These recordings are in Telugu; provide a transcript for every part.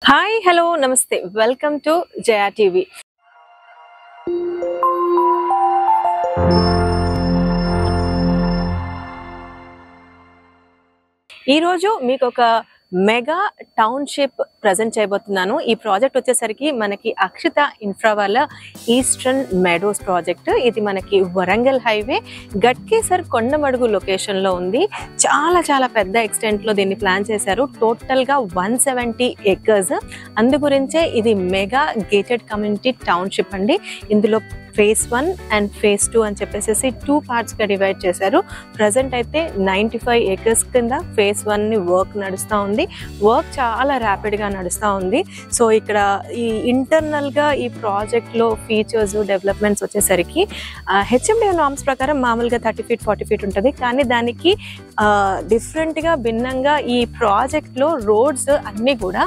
Hi, hello, namaste. Welcome to Jaya TV. ఈ రోజు మీకు ఒక మెగా టౌన్షిప్ ప్రెజెంట్ చేయబోతున్నాను. ఈ ప్రాజెక్ట్ వచ్చేసరికి మనకి అక్షిత ఇన్ఫ్రా వాళ్ళ ఈస్టర్న్ మెడోస్ ప్రాజెక్ట్. ఇది మనకి వరంగల్ హైవే గట్కేసర్ కొండమడుగు లొకేషన్ లో ఉంది. చాలా పెద్ద ఎక్స్టెంట్ లో దీన్ని ప్లాన్ చేశారు. టోటల్ గా 170 acres. అందు గురించే ఇది మెగా గేటెడ్ కమ్యూనిటీ టౌన్షిప్ అండి. ఇందులో phase 1 and phase 2 అని చెప్పేసి 2 parts గా డివైడ్ చేశారు. ప్రజెంట్ అయితే 95 acres కింద phase 1 ని వర్క్ నడుస్తూ ఉంది. వర్క్ చాలా ర్యాపిడ్ గా నడుస్తూ ఉంది. సో ఇక్కడ ఈ ఇంటర్నల్ గా ఈ ప్రాజెక్ట్ లో ఫీచర్స్ డెవలప్మెంట్స్ వచ్చేసరికి హెచ్ఎండిఏ నార్మ్స్ ప్రకారం మామూలుగా 30 feet 40 feet ఉంటుంది. కానీ దానికి డిఫరెంట్ గా భిన్నంగా ఈ ప్రాజెక్ట్ లో రోడ్స్ అన్ని కూడా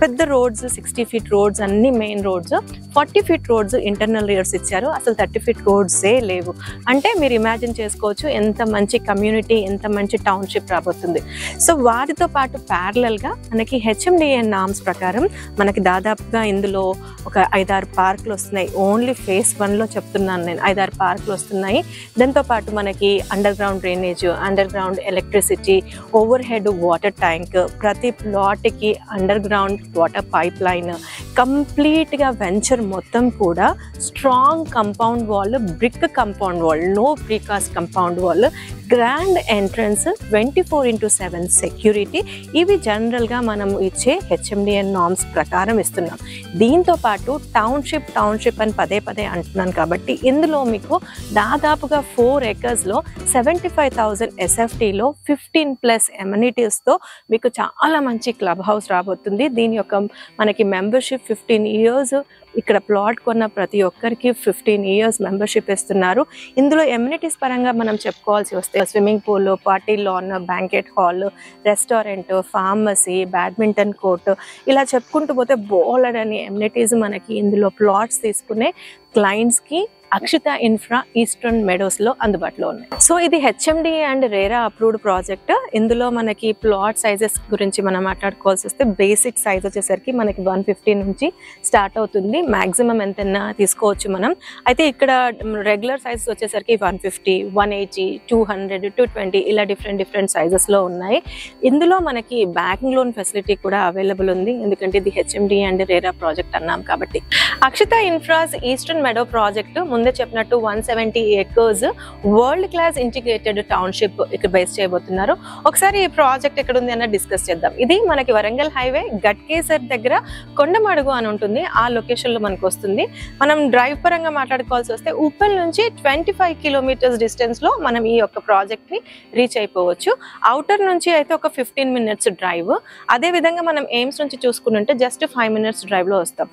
పెద్ద రోడ్స్ 60 feet రోడ్స్ అన్ని main roads, 40 feet roads internal rears ఇచ్చారు. అసలు 30 feet రోడ్సే లేవు. అంటే మీరు ఇమాజిన్ చేసుకోవచ్చు ఎంత మంచి కమ్యూనిటీ, ఎంత మంచి టౌన్షిప్ రాబోతుంది. సో వాటితో పాటు ప్యారలల్ గా మనకి హెచ్ఎండిఏ నార్మ్స్ ప్రకారం మనకి దాదాపుగా ఇందులో ఒక 5-6 పార్కులు వస్తున్నాయి. ఓన్లీ phase 1 లో చెప్తున్నాను నేను, 5-6 పార్కులు వస్తున్నాయి. దాంతో పాటు మనకి underground drainage, underground electricity, overhead water tank, ప్రతి ప్లాట్ కి underground water pipeline, complete గా వెంచర్ మొత్తం కూడా strong compound wall, brick compound wall, no precast compound wall, grand entrance, 24/7 security. ఇవి జనరల్ గా మనం ఇచ్చే హెచ్ఎండిఏ నార్మ్స్ ప్రకారం ఇస్తున్నాం. దీంతో పాటు టౌన్షిప్ అని పదే అంటున్నాను కాబట్టి ఇందులో మీకు దాదాపుగా 4 acres లో 75,000 SFT లో 15+ amenities తో మీకు చాలా మంచి క్లబ్ హౌస్ రాబోతుంది. దీని యొక్క మనకి మెంబర్షిప్ 15 years. ఇక్కడ ప్లాట్ కొన్న ప్రతి ఒక్కరికి 15 years మెంబర్షిప్ ఇస్తున్నారు. ఇందులో ఎమ్యూనిటీస్ పరంగా మనం చెప్పుకోవాల్సి వస్తే swimming pool, party lawn, banquet hall, restaurant, pharmacy, badminton court, ఇలా చెప్పుకుంటూ పోతే బోలెడ్ అని ఎమ్యూనిటీస్ మనకి ఇందులో ప్లాట్స్ తీసుకునే క్లయింట్స్ కి అక్షిత ఇన్ఫ్రా ఈస్టర్న్ మెడోస్ లో అందుబాటులో ఉన్నాయి. సో ఇది HMDA and RERA approved project. ఇందులో మనకి ప్లాట్ సైజెస్ గురించి మనం మాట్లాడుకోవాల్సి వస్తే బేసిక్ సైజ్ వచ్చేసరికి మనకి 150 నుంచి స్టార్ట్ అవుతుంది. మాక్సిమం ఎంతైనా తీసుకోవచ్చు మనం. అయితే ఇక్కడ రెగ్యులర్ సైజెస్ వచ్చేసరికి 150, 180, 200, 220 ఇలా డిఫరెంట్ సైజెస్ లో ఉన్నాయి. ఇందులో మనకి బ్యాంకింగ్ లోన్ ఫెసిలిటీ కూడా అవైలబుల్ ఉంది. ఎందుకంటే ఇది హెచ్ఎండిఏ అండ్ రేరా ప్రాజెక్ట్ అన్నాం కాబట్టి. అక్షిత ఇన్ఫ్రాస్ ఈస్టర్న్ మెడో ప్రాజెక్ట్ ముందే చెప్పినట్టు 170 acres world class integrated township ఇక్కడ బేస్ చేయబోతున్నారు. ఒకసారి ఈ ప్రాజెక్ట్ ఎక్కడ ఉంది అన్న డిస్కస్ చేద్దాం. ఇది మనకి వరంగల్ హైవే గట్కేసర్ దగ్గర కొండమడుగు అని ఉంటుంది. ఆ లొకేషన్ లో మనకు వస్తుంది. మనం డ్రైవ్ పరంగా మాట్లాడుకోవాల్సి వస్తే ఉప్పల్ నుంచి 25 kilometers డిస్టెన్స్ లో మనం ఈ యొక్క ప్రాజెక్ట్ ని రీచ్ అయిపోవచ్చు. అవుటర్ నుంచి అయితే ఒక 15 minutes డ్రైవ్. అదే విధంగా మనం ఎయిమ్స్ నుంచి చూసుకుంటే జస్ట్ 5 minutes డ్రైవ్ లో వస్తాం.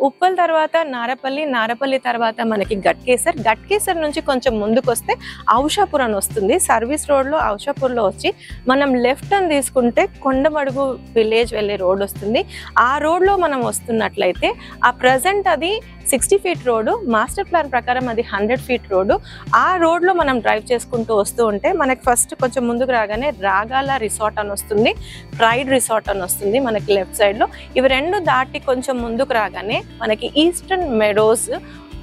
ఉప్పల్ తర్వాత నారపల్లి తర్వాత మనకి గట్కేసర్ నుంచి కొంచెం ముందుకు వస్తే ఔషాపూర్ అని వస్తుంది. సర్వీస్ రోడ్ లో ఔషాపూర్ లో వచ్చి మనం లెఫ్ట్ అని తీసుకుంటే కొండమడుగు విలేజ్ వెళ్ళే రోడ్ వస్తుంది. ఆ రోడ్ లో మనం వస్తున్నట్లయితే ఆ ప్రజెంట్ అది 60 feet రోడ్, మాస్టర్ ప్లాన్ ప్రకారం అది 100 feet రోడ్. ఆ రోడ్ లో మనం డ్రైవ్ చేసుకుంటూ వస్తూ ఉంటే మనకి ఫస్ట్ కొంచెం ముందుకు రాగానే రాగాల రిసార్ట్ అని వస్తుంది, ప్రైడ్ రిసార్ట్ అని వస్తుంది మనకి లెఫ్ట్ సైడ్ లో. ఇవి రెండు దాటి కొంచెం ముందుకు రాగానే మనకి eastern Meadows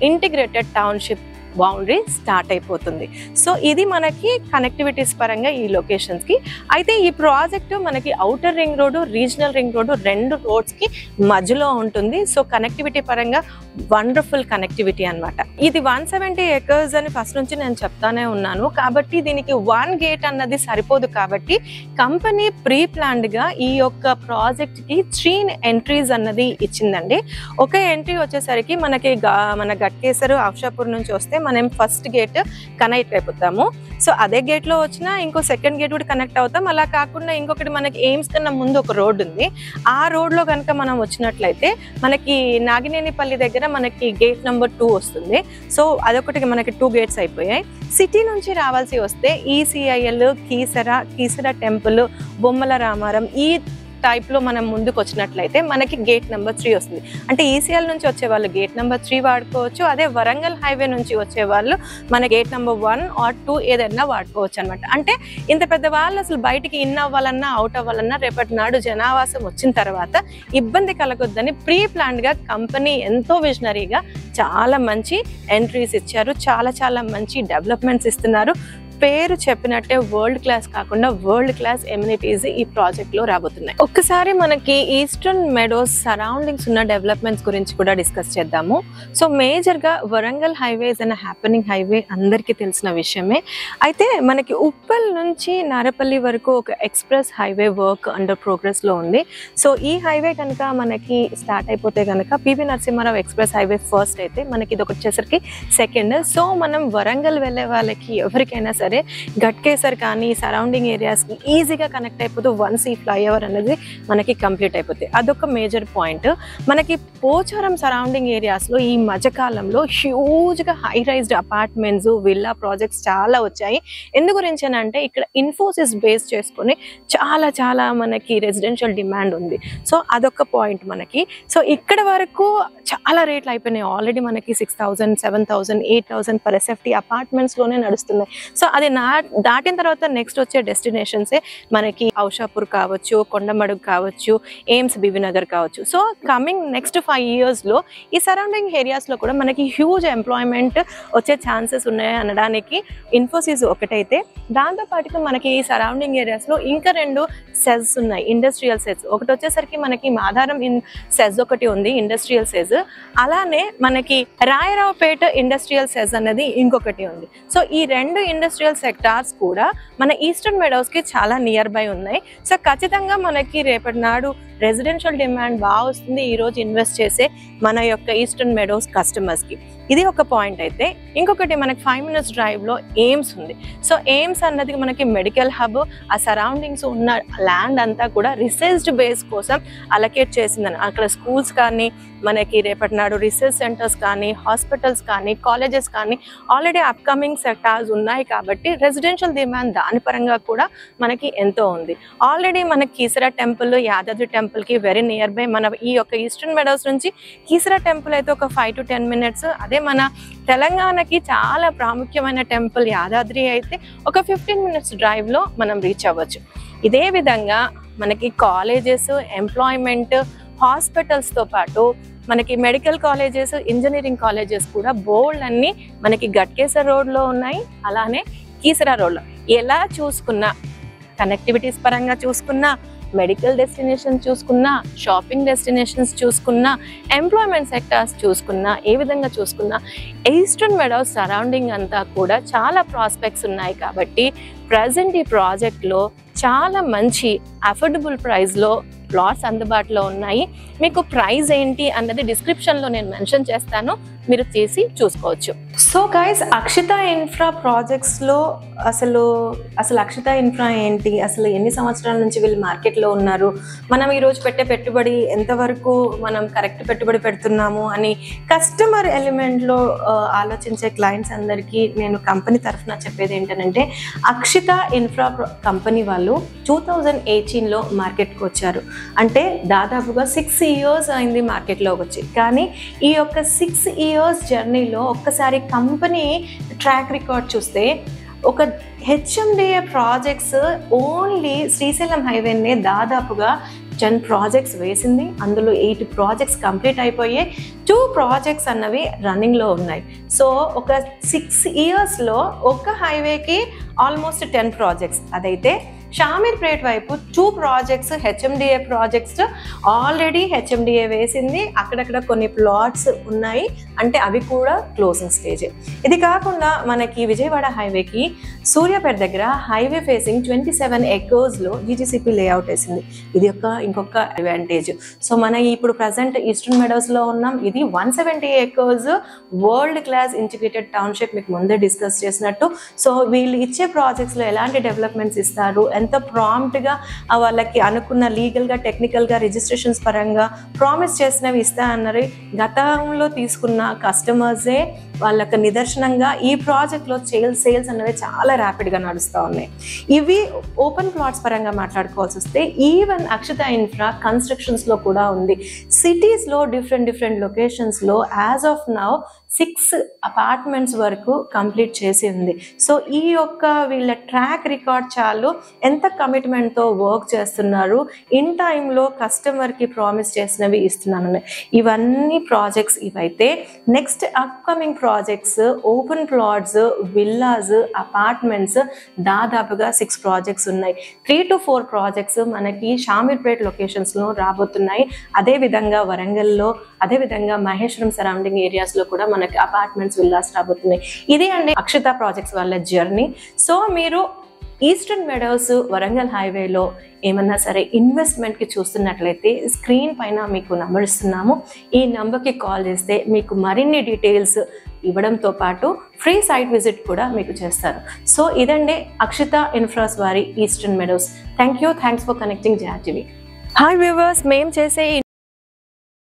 integrated township boundary start అయిపోతుంది. సో ఇది మనకి కనెక్టివిటీస్ పరంగా ఈ లొకేషన్స్ కి. అయితే ఈ ప్రాజెక్ట్ మనకి outer ring road, regional ring road, 2 roads కి మధ్యలో ఉంటుంది. సో కనెక్టివిటీ పరంగా వండర్ఫుల్ కనెక్టివిటీ అన్నమాట. ఇది 170 acres అని ఫస్ట్ నుంచి నేను చెప్తానే ఉన్నాను. కాబట్టి దీనికి 1 gate అన్నది సరిపోదు. కాబట్టి కంపెనీ ప్రీ ప్లాన్డ్ గా ఈ యొక్క ప్రాజెక్ట్ కి 3 entries అన్నది ఇచ్చిందండి. ఒక ఎంట్రీ వచ్చేసరికి మనకి మన గట్కేసర్ ఔషాపూర్ నుంచి వస్తే మనం ఫస్ట్ గేట్ కనెక్ట్ అయిపోతాము. సో అదే గేట్ లో వచ్చినా ఇంకో సెకండ్ గేట్ కూడా కనెక్ట్ అవుతాం. అలా కాకుండా ఇంకొకటి మనకి ఎయిమ్స్ కన్నా ముందు ఒక రోడ్ ఉంది. ఆ రోడ్ లో కనుక మనం వచ్చినట్లయితే మనకి నాగినేనిపల్లి దగ్గర మనకి గేట్ నెంబర్ 2 వస్తుంది. సో అదొకటి మనకి 2 gates అయిపోయాయి. సిటీ నుంచి రావాల్సి వస్తే ఈసీఐఎల్, కీసర టెంపుల్, బొమ్మల రామారం, ఈ టైప్ లో మనం ముందుకు వచ్చినట్లయితే మనకి గేట్ నెంబర్ 3 వస్తుంది. అంటే ఈసీఎల్ నుంచి వచ్చే వాళ్ళు గేట్ నెంబర్ 3 వాడుకోవచ్చు. అదే వరంగల్ హైవే నుంచి వచ్చే వాళ్ళు మన గేట్ నెంబర్ 1 ఆర్ 2 ఏదైనా వాడుకోవచ్చు అనమాట. అంటే ఇంత పెద్ద వాళ్ళు అసలు బయటికి ఇన్ అవ్వాలన్నా అవుట్ అవ్వాలన్నా రేపటి నాడు జనావాసం వచ్చిన తర్వాత ఇబ్బంది కలగొద్దని ప్రీ ప్లాన్డ్ గా కంపెనీ ఎంతో విజనరీగా చాలా మంచి ఎంట్రీస్ ఇచ్చారు. చాలా మంచి డెవలప్మెంట్స్ ఇస్తున్నారు. పేరు చెప్పినట్టే వరల్డ్ క్లాస్ కాకుండా వరల్డ్ క్లాస్ ఎమ్యూనిటీస్ ఈ ప్రాజెక్ట్ లో రాబోతున్నాయి. ఒక్కసారి మనకి ఈస్టర్న్ మెడోస్ సరౌండింగ్స్ ఉన్న డెవలప్మెంట్స్ గురించి కూడా డిస్కస్ చేద్దాము. సో మేజర్ గా Warangal highway is an happening highway, అందరికీ తెలిసిన విషయమే. అయితే మనకి ఉప్పల్ నుంచి నారపల్లి వరకు ఒక express highway work under progress లో ఉంది. సో ఈ హైవే కనుక మనకి స్టార్ట్ అయిపోతే కనుక PV Narasimha Rao express highway first అయితే మనకి ఇది ఒకటి వచ్చేసరికి సెకండ్. సో మనం వరంగల్ వెళ్ళే వాళ్ళకి ఎవరికైనా సరే గట్కేసర్ కానీ సరౌండింగ్ ఏరియాస్ కి ఈజీగా కనెక్ట్ అయిపోతూ వన్స్ ఈ ఫ్లైఓవర్ అనేది మనకి కంప్లీట్ అయిపోతుంది. అదొక మేజర్ పాయింట్. మనకి పోచారం సరౌండింగ్ ఏరియాస్ లో ఈ మధ్యకాలంలో హ్యూజ్ గా high raised apartments villa projects చాలా వచ్చాయి. ఎందు గురించి అంటే ఇక్కడ ఇన్ఫోసిస్ బేస్ చేసుకొని చాలా మనకి రెసిడెన్షియల్ డిమాండ్ ఉంది. సో అదొక పాయింట్ మనకి. సో ఇక్కడ వరకు చాలా రేట్లు అయిపోయినాయి ఆల్రెడీ. మనకి 6,000, 7,000, 8,000 పర్ ఎస్ఎఫ్టీ అపార్ట్మెంట్స్ లోనే నడుస్తున్నాయి. సో అది దాటిన తర్వాత నెక్స్ట్ వచ్చే డెస్టినేషన్సే మనకి ఔషాపూర్ కావచ్చు, కొండమడుగు కావచ్చు, ఎయిమ్స్ బీబీనగర్ కావచ్చు. సో కమింగ్ నెక్స్ట్ 5 years లో ఈ సరౌండింగ్ ఏరియాస్ లో కూడా మనకి హ్యూజ్ ఎంప్లాయ్మెంట్ వచ్చే ఛాన్సెస్ ఉన్నాయి అనడానికి ఇన్ఫోసిస్ ఒకటైతే, దాంతో పాటుగా మనకి ఈ సరౌండింగ్ ఏరియాస్ లో ఇంకా 2 సెజ్ ఉన్నాయి, ఇండస్ట్రియల్ సెజ్. ఒకటి వచ్చేసరికి మనకి మాధారం సెజ్ ఒకటి ఉంది, ఇండస్ట్రియల్ సెజ్. అలానే మనకి రాయరావుపేట ఇండస్ట్రియల్ సెజ్ అనేది ఇంకొకటి ఉంది. సో ఈ 2 ఇండస్ట్రియల్ సెక్టార్స్ కూడా మన ఈస్టర్న్ మెడోస్ కి చాలా నియర్ బై ఉన్నాయి. సో ఖచ్చితంగా మనకి రేపటి నాడు రెసిడెన్షియల్ డిమాండ్ బాగా వస్తుంది ఈ రోజు ఇన్వెస్ట్ చేసే మన యొక్క ఈస్టర్న్ మెడోస్ కస్టమర్స్ కి. ఇది ఒక పాయింట్ అయితే, ఇంకొకటి మనకి 5 minutes డ్రైవ్ లో ఎయిమ్స్ ఉంది. సో ఎయిమ్స్ అన్నది మనకి మెడికల్ హబ్. ఆ సరౌండింగ్స్ ఉన్న ల్యాండ్ అంతా కూడా రీసెర్చ్ బేస్ కోసం అలొకేట్ చేసిందని, అక్కడ స్కూల్స్ కానీ మనకి రేపటి నాడు రీసెర్చ్ సెంటర్స్ కానీ హాస్పిటల్స్ కానీ కాలేజెస్ కానీ ఆల్రెడీ అప్కమింగ్ సెక్టార్స్ ఉన్నాయి కాబట్టి రెసిడెన్షియల్ డిమాండ్ దాని పరంగా కూడా మనకి ఎంతో ఉంది. ఆల్రెడీ మనకి కీసరా టెంపుల్, యాదాద్రి టెంపుల్ కి వెరీ నియర్ బై. మన ఈ యొక్క ఈస్టర్న్ మెడోస్ నుంచి కీసరా టెంపుల్ అయితే ఒక 5 to 10 minutes. అదే మన తెలంగాణకి చాలా ప్రాముఖ్యమైన టెంపుల్ యాదాద్రి అయితే ఒక 15 minutes డ్రైవ్ లో మనం రీచ్ అవ్వచ్చు. ఇదే విధంగా మనకి కాలేజెస్, ఎంప్లాయ్మెంట్, హాస్పిటల్స్ తో పాటు మనకి మెడికల్ కాలేజెస్, ఇంజనీరింగ్ కాలేజెస్ కూడా బోల్డ్ అన్ని మనకి గట్కేసర్ రోడ్ లో ఉన్నాయి. అలానే కీసరా రోడ్ లో ఎలా చూసుకున్నా, కనెక్టివిటీస్ పరంగా చూసుకున్నా, మెడికల్ డెస్టినేషన్స్ చూసుకున్నా, షాపింగ్ డెస్టినేషన్స్ చూసుకున్నా, ఎంప్లాయ్మెంట్ సెక్టార్స్ చూసుకున్నా, ఏ విధంగా చూసుకున్నా ఈస్టర్న్ మెడోస్ సరౌండింగ్ అంతా కూడా చాలా ప్రాస్పెక్ట్స్ ఉన్నాయి. కాబట్టి ప్రజెంట్ ఈ ప్రాజెక్ట్లో చాలా మంచి అఫోర్డబుల్ ప్రైస్లో ప్లాట్స్ అందుబాటులో ఉన్నాయి. మీకు ప్రైస్ ఏంటి అన్నది డిస్క్రిప్షన్లో నేను మెన్షన్ చేస్తాను, మీరు చేసి చూసుకోవచ్చు. సో గైస్, అక్షిత ఇన్ఫ్రా ప్రాజెక్ట్స్లో అసలు అక్షిత ఇన్ఫ్రా ఏంటి, అసలు ఎన్ని సంవత్సరాల నుంచి వీళ్ళు మార్కెట్లో ఉన్నారు, మనం ఈరోజు పెట్టే పెట్టుబడి ఎంతవరకు మనం కరెక్ట్ పెట్టుబడి పెడుతున్నాము అని కస్టమర్ ఎలిమెంట్లో ఆలోచించే క్లయింట్స్ అందరికీ నేను కంపెనీ తరఫున చెప్పేది ఏంటంటే, అక్షిత ఇన్ఫ్రా కంపెనీ వాళ్ళు 2018లో మార్కెట్కి వచ్చారు. అంటే దాదాపుగా 6 years అయింది మార్కెట్లోకి వచ్చి. కానీ ఈ యొక్క 6 years జర్నీలో ఒక్కసారి కంపెనీ ట్రాక్ రికార్డ్ చూస్తే ఒక హెచ్ఎండిఏ ప్రాజెక్ట్స్ ఓన్లీ శ్రీశైలం హైవేనే దాదాపుగా 10 ప్రాజెక్ట్స్ వేసింది. అందులో 8 ప్రాజెక్ట్స్ కంప్లీట్ అయిపోయాయి, 2 ప్రాజెక్ట్స్ అన్నవి రన్నింగ్లో ఉన్నాయి. సో ఒక 6 yearsలో ఒక హైవేకి ఆల్మోస్ట్ 10 ప్రాజెక్ట్స్. అదైతే షామీర్పేట్ వైపు 2 projects HMDA projects already HMDA వేసింది. అక్కడక్కడ కొన్ని ప్లాట్స్ ఉన్నాయి, అంటే అవి కూడా క్లోజింగ్ స్టేజ్. ఇది కాకుండా మనకి విజయవాడ హైవేకి సూర్యాపేట దగ్గర హైవే ఫేసింగ్ 27 acresలో జీజీసీపీ లేఅవుట్ వేసింది. ఇది ఇంకొక అడ్వాంటేజ్. సో మన ఇప్పుడు ప్రజెంట్ ఈస్టర్న్ మెడోస్లో ఉన్నాం. ఇది 170 acres world class integrated township, మీకు ముందే డిస్కస్ చేసినట్టు. సో వీళ్ళు ఇచ్చే ప్రాజెక్ట్స్లో ఎలాంటి డెవలప్మెంట్స్ ఇస్తారు, ఎంత ప్రాంప్ట్గా వాళ్ళకి అనుకున్న లీగల్గా టెక్నికల్గా రిజిస్ట్రేషన్స్ పరంగా ప్రామిస్ చేసినవి ఇస్తా అన్నారు. గతంలో తీసుకున్న కస్టమర్సే వాళ్ళకి నిదర్శనంగా ఈ ప్రాజెక్ట్లో సేల్స్ అనేవి చాలా ర్యాపిడ్గా నడుస్తూ ఉన్నాయి. ఇవి ఓపెన్ ప్లాట్స్ పరంగా మాట్లాడుకోవాల్సి వస్తే ఈవెన్ అక్షిత ఇన్ఫ్రా కన్స్ట్రక్షన్స్లో కూడా ఉంది. సిటీస్లో డిఫరెంట్ లొకేషన్స్లో యాజ్ ఆఫ్ నౌ 6 అపార్ట్మెంట్స్ వరకు కంప్లీట్ చేసి ఉంది. సో ఈ యొక్క వీళ్ళ ట్రాక్ రికార్డ్ చాలు, ఎంత కమిట్మెంట్తో వర్క్ చేస్తున్నారు, ఇన్ టైంలో కస్టమర్కి ప్రామిస్ చేసినవి ఇస్తున్నాను. ఇవన్నీ ప్రాజెక్ట్స్ ఇవైతే next upcoming projects open plots, villas, apartments దాదాపుగా 6 ప్రాజెక్ట్స్ ఉన్నాయి. 3 to 4 ప్రాజెక్ట్స్ మనకి షామీర్పేట్ లొకేషన్స్లో రాబోతున్నాయి. అదేవిధంగా వరంగల్లో, అదేవిధంగా మహేశ్వరం సరౌండింగ్ ఏరియాస్లో కూడా మనకి అపార్ట్మెంట్స్, విల్లాస్ రాబోతున్నాయి. ఇదే అండి అక్షిత ప్రాజెక్ట్స్ వాళ్ళ జర్నీ. సో మీరు ఈస్టర్న్ మెడోస్ వరంగల్ హైవేలో ఏమన్నా సరే ఇన్వెస్ట్మెంట్కి చూస్తున్నట్లయితే స్క్రీన్ పైన మీకు నంబర్ ఇస్తున్నాము. ఈ నంబర్కి కాల్ చేస్తే మీకు మరిన్ని డీటెయిల్స్ ఇవ్వడంతో పాటు ఫ్రీ సైట్ విజిట్ కూడా మీకు చేస్తారు. సో ఇదండి అక్షిత ఇన్ఫ్రాస్ వారి eastern Meadows. Thanks for connecting JRTV. Hi viewers, మేము చేసే